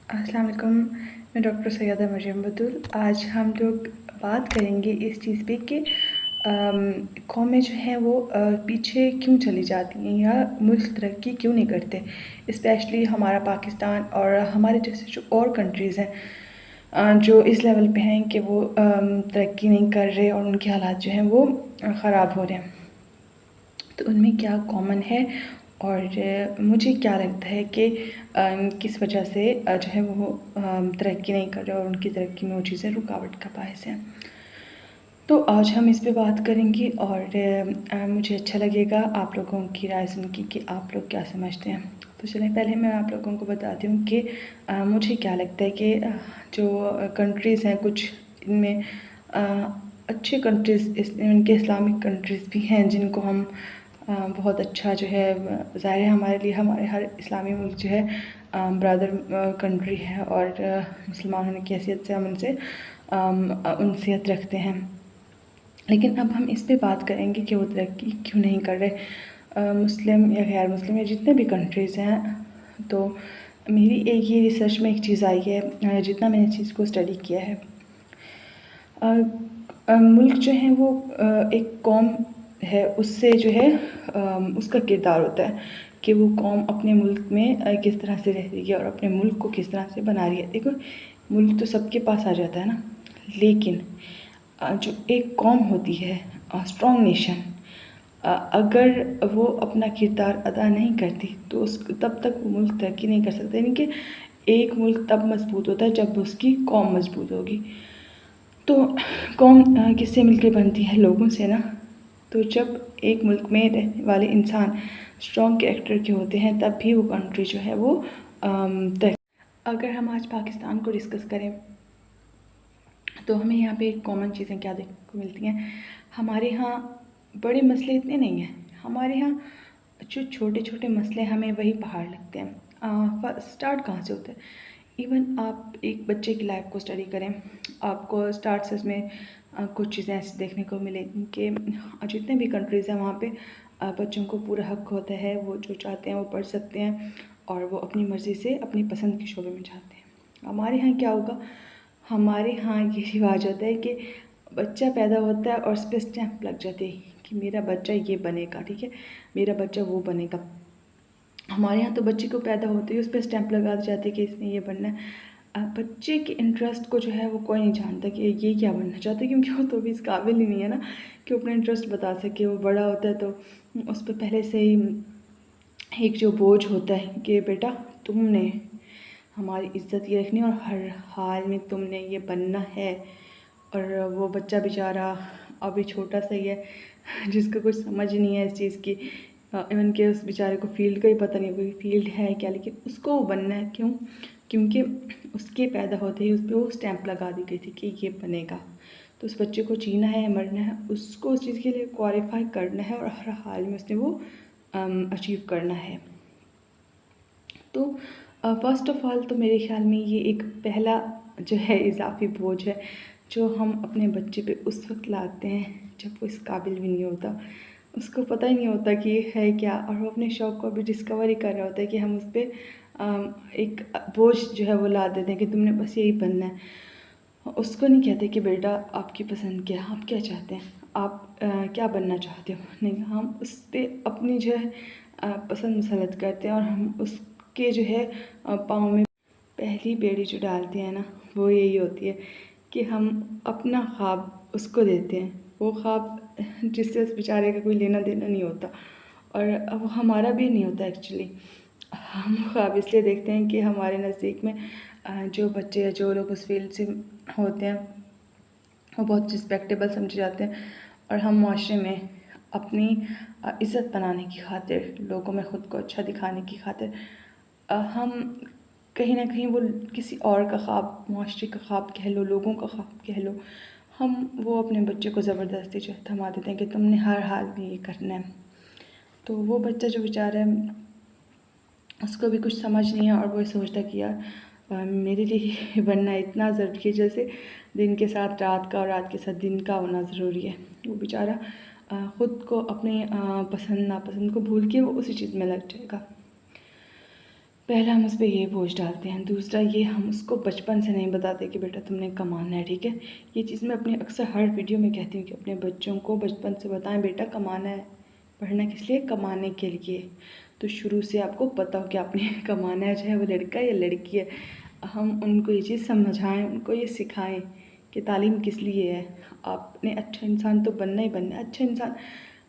अस्सलाम वालेकुम। मैं डॉक्टर सैयदा मरियम बतूल। आज हम लोग बात करेंगे इस चीज़ पे कि कौमें जो हैं वो पीछे क्यों चली जाती हैं या मुल्क तरक्की क्यों नहीं करते। स्पेशली हमारा पाकिस्तान और हमारे जैसे जो और कंट्रीज़ हैं जो इस लेवल पे हैं कि वो तरक्की नहीं कर रहे और उनके हालात जो हैं वो ख़राब हो रहे हैं। तो उनमें क्या कॉमन है और मुझे क्या लगता है कि किस वजह से जो है वो तरक्की नहीं कर रहे और उनकी तरक्की में वो चीज़ें रुकावट का बायस हैं। तो आज हम इस पे बात करेंगे और मुझे अच्छा लगेगा आप लोगों की राय सुन के कि आप लोग क्या समझते हैं। तो चलें पहले मैं आप लोगों को बताती हूँ कि मुझे क्या लगता है कि जो कंट्रीज़ हैं कुछ इनमें अच्छे कंट्रीज़ इनके इस्लामिक कंट्रीज़ भी हैं जिनको हम बहुत अच्छा जो है ज़ाहिर है हमारे लिए हमारे हर इस्लामी मुल्क जो है ब्रदर कंट्री है और मुसलमान होने की हैसियत से हम उनसे उनसियत रखते हैं। लेकिन अब हम इस पे बात करेंगे कि वो तरक्की क्यों नहीं कर रहे मुस्लिम या गैर मुस्लिम या जितने भी कंट्रीज़ हैं। तो मेरी एक ये रिसर्च में एक चीज़ आई है जितना मैंने इस चीज़ को स्टडी किया है मुल्क जो है वो एक कौम है उससे जो है उसका किरदार होता है कि वो कौम अपने मुल्क में किस तरह से रह रही है और अपने मुल्क को किस तरह से बना रही है। देखो मुल्क तो सबके पास आ जाता है ना, लेकिन जो एक कौम होती है स्ट्रॉन्ग नेशन अगर वो अपना किरदार अदा नहीं करती तो उस तब तक वो मुल्क तरक्की नहीं कर सकता। यानी कि एक मुल्क तब मजबूत होता है जब उसकी कौम मजबूत होगी। तो कौम किससे मिलकर बनती है? लोगों से ना। तो जब एक मुल्क में रहने वाले इंसान स्ट्रॉन्ग कैरेक्टर के होते हैं तब भी वो कंट्री जो है वो अगर हम आज पाकिस्तान को डिस्कस करें तो हमें यहाँ पे कॉमन चीज़ें क्या देखने को मिलती हैं। हमारे यहाँ बड़े मसले इतने नहीं हैं। हमारे यहाँ जो छोटे छोटे मसले हमें वही पहाड़ लगते हैं। स्टार्ट कहाँ से होता है? इवन आप एक बच्चे की लाइफ को स्टडी करें, आपको स्टार्ट से उसमें कुछ चीज़ें ऐसी देखने को मिलेंगी कि जितने भी कंट्रीज़ हैं वहाँ पे बच्चों को पूरा हक होता है, वो जो चाहते हैं वो पढ़ सकते हैं और वो अपनी मर्ज़ी से अपनी पसंद के शोबे में जाते हैं। हमारे यहाँ क्या होगा? हमारे यहाँ ये रिवाज होता है कि बच्चा पैदा होता है और उस पर स्टैम्प लग जाते हैं कि मेरा बच्चा ये बनेगा, ठीक है, मेरा बच्चा वो बनेगा। हमारे यहाँ तो बच्चे को पैदा होते ही उस पर स्टैंप लगा दी जाती है कि इसने ये बनना है। बच्चे के इंटरेस्ट को जो है वो कोई नहीं जानता कि ये क्या बनना चाहता है, क्योंकि वो तो भी इस काबिल ही नहीं है ना कि वो अपना इंटरेस्ट बता सके। वो बड़ा होता है तो उस पर पहले से ही एक जो बोझ होता है कि बेटा तुमने हमारी इज्जत ये रखनी और हर हाल में तुमने ये बनना है। और वो बच्चा बेचारा अभी छोटा सा ही है जिसको कुछ समझ नहीं है इस चीज़ की। इवन के उस बेचारे को फील्ड का ही पता नहीं कोई फील्ड है क्या, लेकिन उसको वो बनना है। क्यों? क्योंकि उसके पैदा होते ही उस पर वो स्टैंप लगा दी गई थी कि ये बनेगा। तो उस बच्चे को जीना है मरना है, उसको उस चीज़ के लिए क्वालिफाई करना है और हर हाल में उसने वो अचीव करना है। तो फ़र्स्ट ऑफ़ ऑल तो मेरे ख़्याल में ये एक पहला जो है इज़ाफ़ी बोझ है जो हम अपने बच्चे पे उस वक्त लाते हैं जब वो इस काबिल भी नहीं होता। उसको पता ही नहीं होता कि ये है क्या, और वो अपने शौक़ को अभी डिस्कवर ही कर रहा होता है कि हम उस पर एक बोझ जो है वो ला देते हैं कि तुमने बस यही बनना है। उसको नहीं कहते कि बेटा आपकी पसंद क्या है, आप क्या चाहते हैं, आप क्या बनना चाहते हो। नहीं, हम उस पर अपनी जो है पसंद मुसलत करते हैं और हम उसके जो है पाँव में पहली बेड़ी जो डालते हैं ना वो यही होती है कि हम अपना ख्वाब उसको देते हैं। वो ख्वाब जिससे उस बेचारे का कोई लेना देना नहीं होता और वो हमारा भी नहीं होता एक्चुअली। हम ख्वाब इसलिए देखते हैं कि हमारे नज़दीक में जो बच्चे या जो लोग उस फील्ड से होते हैं वो बहुत रिस्पेक्टेबल समझे जाते हैं और हम माशरे में अपनी इज़्ज़त बनाने की खातिर, लोगों में ख़ुद को अच्छा दिखाने की खातिर हम कहीं ना कहीं वो किसी और का ख्वाब, माशरे का ख्वाब कह लो, लोगों का ख्वाब कह लो, हम वो अपने बच्चे को ज़बरदस्ती जो थमा देते हैं कि तुमने हर हाल में ये करना है। तो वो बच्चा जो बेचारा है उसको भी कुछ समझ नहीं है और वो सोचता कि यार मेरे लिए बनना इतना ज़रूरी है जैसे दिन के साथ रात का और रात के साथ दिन का होना ज़रूरी है। वो बेचारा ख़ुद को अपनी पसंद नापसंद को भूल के वो उसी चीज़ में लग जाएगा। पहला हम उस पे ये बोझ डालते हैं, दूसरा ये हम उसको बचपन से नहीं बताते कि बेटा तुमने कमाना है, ठीक है। ये चीज़ मैं अपने अक्सर हर वीडियो में कहती हूँ कि अपने बच्चों को बचपन से बताएं बेटा कमाना है। पढ़ना किस लिए? कमाने के लिए। तो शुरू से आपको पता हो कि आपने कमाना है, चाहे वो लड़का या लड़की है। हम उनको ये चीज़ समझाएं, उनको ये सिखाएं कि तालीम किस लिए है। आपने अच्छा इंसान तो बनना ही बनना है। अच्छा इंसान,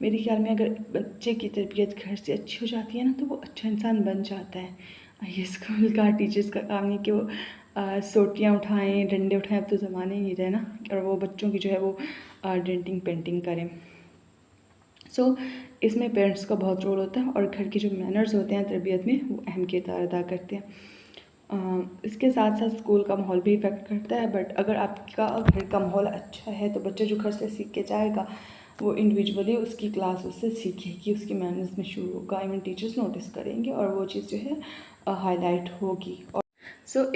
मेरे ख्याल में अगर बच्चे की तरबियत घर से अच्छी हो जाती है ना, तो वो अच्छा इंसान बन जाता है। ये स्कूल का टीचर्स का काम नहीं कि वो सोटियाँ उठाएं, डंडे उठाएं। अब तो ज़माने ही नहीं रहे ना, और वो बच्चों की जो है वो डेंटिंग पेंटिंग करें। इसमें पेरेंट्स का बहुत रोल होता है, और घर के जो मैनर्स होते हैं तरबियत में, वो अहम किरदार अदा करते हैं। इसके साथ साथ स्कूल का माहौल भी इफ़ेक्ट करता है, बट अगर आपका घर का माहौल अच्छा है तो बच्चा जो घर से सीख के जाएगा वो इंडिविजुअली उसकी क्लास उससे सीखेगी, उसकी मैनर्स में शुरू होगा। इवन टीचर्स नोटिस करेंगे और वो चीज़ जो है हाईलाइट होगी। और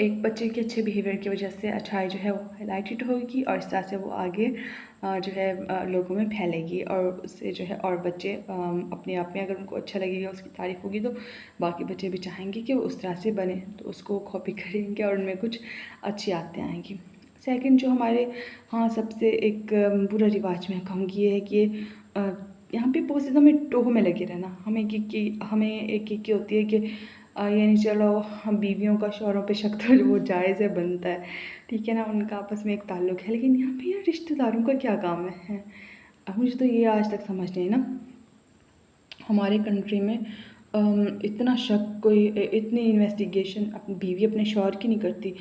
एक बच्चे के अच्छे बिहेवियर की वजह से अच्छाई जो है वो हाईलाइटेड होगी, और इस तरह से वो आगे जो है लोगों में फैलेगी, और उससे जो है और बच्चे अपने आप में, अगर उनको अच्छा लगेगा, उसकी तारीफ़ होगी, तो बाकी बच्चे भी चाहेंगे कि वो उस तरह से बने, तो उसको कॉपी करेंगे और उनमें कुछ अच्छी आदतें आएंगी। सेकंड जो हमारे सबसे एक बुरा रिवाज मैं कहूँगी ये है कि यहाँ पे बहुत ज़्यादा हमें टोह में लगे रहना। हमें एक होती है कि यानी चलो हम बीवियों का शौहरों पे शक तो वो जायज़ है, बनता है, ठीक है ना, उनका आपस में एक ताल्लुक़ है। लेकिन यहाँ पे यार रिश्तेदारों का क्या काम है? मुझे तो ये आज तक समझ नहीं ना, हमारे कंट्री में इतना शक, कोई इतनी इन्वेस्टिगेशन अपनी बीवी अपने शौहर की नहीं करती,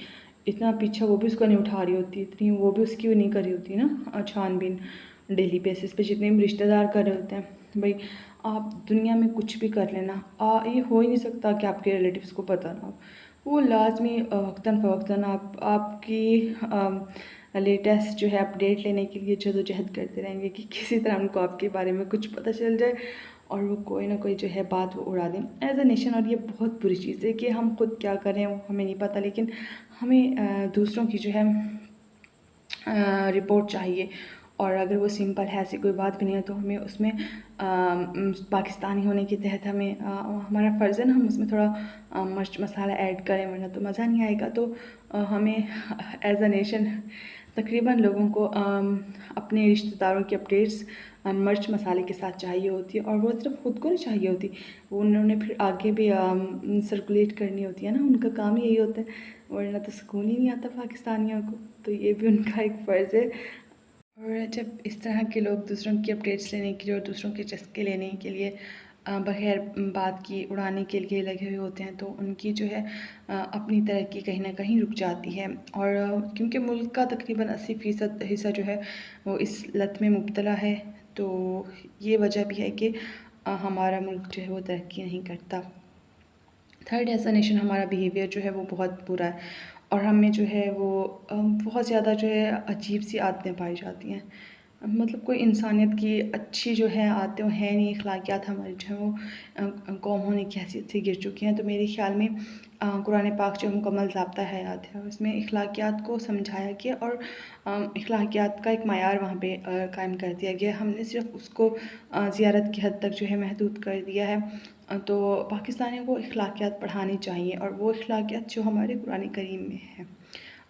इतना पीछा वो भी उसका नहीं उठा रही होती, इतनी वो भी उसकी नहीं कर रही होती ना छानबीन डेली बेसिस पे, जितने भी रिश्तेदार कर रहे होते हैं। भाई आप दुनिया में कुछ भी कर लेना, ये हो ही नहीं सकता कि आपके रिलेटिव्स को पता ना हो। वो लाजमी वक्तन फ़वक्तन आपकी लेटेस्ट जो है अपडेट लेने के लिए जदोजहद करते रहेंगे कि किसी तरह उनको आपके बारे में कुछ पता चल जाए, और वो कोई ना कोई जो है बात वो उड़ा दें एज अ नेशन। और ये बहुत बुरी चीज़ है कि हम खुद क्या करें वो हमें नहीं पता, लेकिन हमें दूसरों की जो है रिपोर्ट चाहिए। और अगर वो सिंपल है, ऐसी कोई बात भी नहीं है, तो हमें उसमें पाकिस्तानी होने के तहत हमें हमारा फ़र्ज़ है ना, हम उसमें थोड़ा मिर्च मसाला ऐड करें, वरना तो मज़ा नहीं आएगा। तो हमें एज अ नेशन तकरीबन लोगों को अपने रिश्तेदारों की अपडेट्स मिर्च मसाले के साथ चाहिए होती है, और वो सिर्फ खुद को नहीं चाहिए होती, वो उन्होंने फिर आगे भी सर्कुलेट करनी होती है ना, उनका काम यही होता है, वरना तो सुकून ही नहीं आता पाकिस्तानियों को। तो ये भी उनका एक फ़र्ज़ है। और जब इस तरह के लोग दूसरों की अपडेट्स लेने के लिए और दूसरों के चस्के लेने के लिए बगैर बात की उड़ाने के लिए लगे हुए होते हैं, तो उनकी जो है अपनी तरक्की कहीं ना कहीं रुक जाती है। और क्योंकि मुल्क का तकरीबन 80% हिस्सा जो है वो इस लत में मुब्तला है, तो ये वजह भी है कि हमारा मुल्क जो है वो तरक्की नहीं करता। थर्ड एज अ नेशन हमारा बिहेवियर जो है वो बहुत बुरा है, और हमें जो है वो बहुत ज़्यादा जो है अजीब सी आदतें पाई जाती हैं। मतलब कोई इंसानियत की अच्छी जो है आदतें वो है नहीं, अखलाकियात हमारी जो है वो कौम होने की हैसियत से गिर चुकी हैं। तो मेरे ख़्याल में कुरान पाक जो मुकम्मल ज़ाब्ता हयात है, उसमें अखलाकियात को समझाया गया, और अखलाकियात का एक मयार वहाँ पे कायम कर दिया गया। हमने सिर्फ उसको ज़ियारत की हद तक जो है महदूद कर दिया है। तो पाकिस्तानियों को अखलाकियात पढ़ानी चाहिए, और वो अखलाकियात जो हमारे कुरान करीम में है,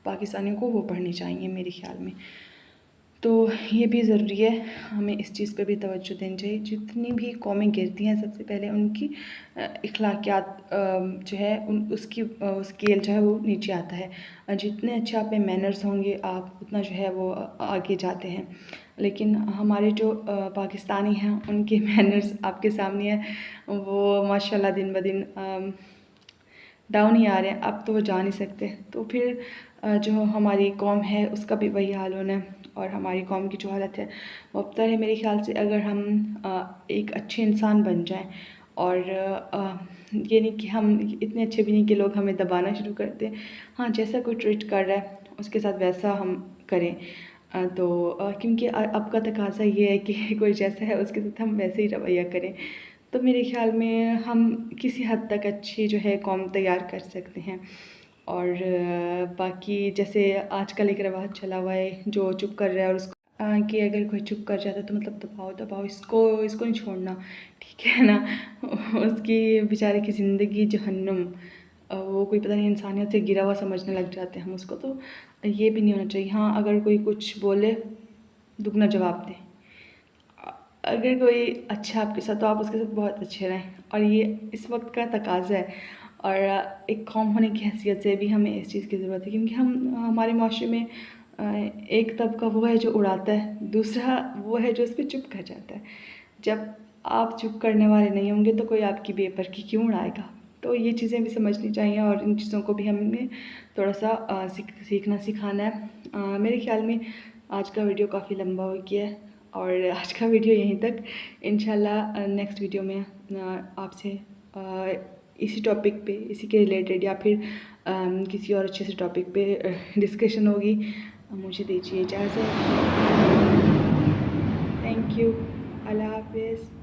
पाकिस्तानियों को वो पढ़नी चाहिए मेरे ख़्याल में। तो ये भी ज़रूरी है, हमें इस चीज़ पे भी तवज्जो देनी चाहिए। जितनी भी कौमें गिरती हैं, सबसे पहले उनकी अखलाकियात जो है उसकी स्केल जो है वो नीचे आता है। जितने अच्छे आप में मैनर्स होंगे, आप उतना जो है वो आगे जाते हैं। लेकिन हमारे जो पाकिस्तानी हैं, उनके मैनर्स आपके सामने हैं, वो माशाल्लाह दिन ब दिन डाउन ही आ रहे हैं। अब तो वो जा नहीं सकते, तो फिर जो हमारी कौम है उसका भी वही हाल होना है। और हमारी कौम की जो हालत है वो अबतर है। मेरे ख़्याल से अगर हम एक अच्छे इंसान बन जाएं, और ये नहीं कि हम इतने अच्छे भी नहीं कि लोग हमें दबाना शुरू कर दें। हाँ, जैसा कोई ट्रीट कर रहा है उसके साथ वैसा हम करें। क्योंकि अब का तकाज़ा ये है कि कोई जैसा है उसके साथ हम वैसे ही रवैया करें। तो मेरे ख़्याल में हम किसी हद तक अच्छी जो है कौम तैयार कर सकते हैं। और बाकी जैसे आजकल एक रिवाज चला हुआ है, जो चुप कर रहा है और उसको कि अगर कोई चुप कर जाता है तो मतलब दबाओ दबाओ, इसको इसको नहीं छोड़ना, ठीक है ना। उसकी बेचारे की ज़िंदगी जहन्नुम, वो कोई पता नहीं इंसानियत से गिरा हुआ समझने लग जाते हैं हम उसको, तो ये भी नहीं होना चाहिए। हाँ, अगर कोई कुछ बोले दुगना जवाब दें। अगर कोई अच्छा आपके साथ तो आप उसके साथ बहुत अच्छे रहें, और ये इस वक्त का तकाज़ा है। और एक कौम होने की हैसियत से भी हमें इस चीज़ की ज़रूरत है, क्योंकि हम हमारे माशरे में एक तबका वो है जो उड़ाता है, दूसरा वो है जो उस पर चुप कर जाता है। जब आप चुप करने वाले नहीं होंगे तो कोई आपकी बेपरवाही क्यों उड़ाएगा। तो ये चीज़ें भी समझनी चाहिए, और इन चीज़ों को भी हमें थोड़ा सा सीखना सिखाना है। मेरे ख्याल में आज का वीडियो काफ़ी लंबा हो गया है, और आज का वीडियो यहीं तक। इंशाल्लाह नेक्स्ट वीडियो में आपसे इसी टॉपिक पे, इसी के रिलेटेड, या फिर किसी और अच्छे से टॉपिक पे डिस्कशन होगी। मुझे दीजिए इजाज़त। Thank you. अल्लाह हाफ़िज़।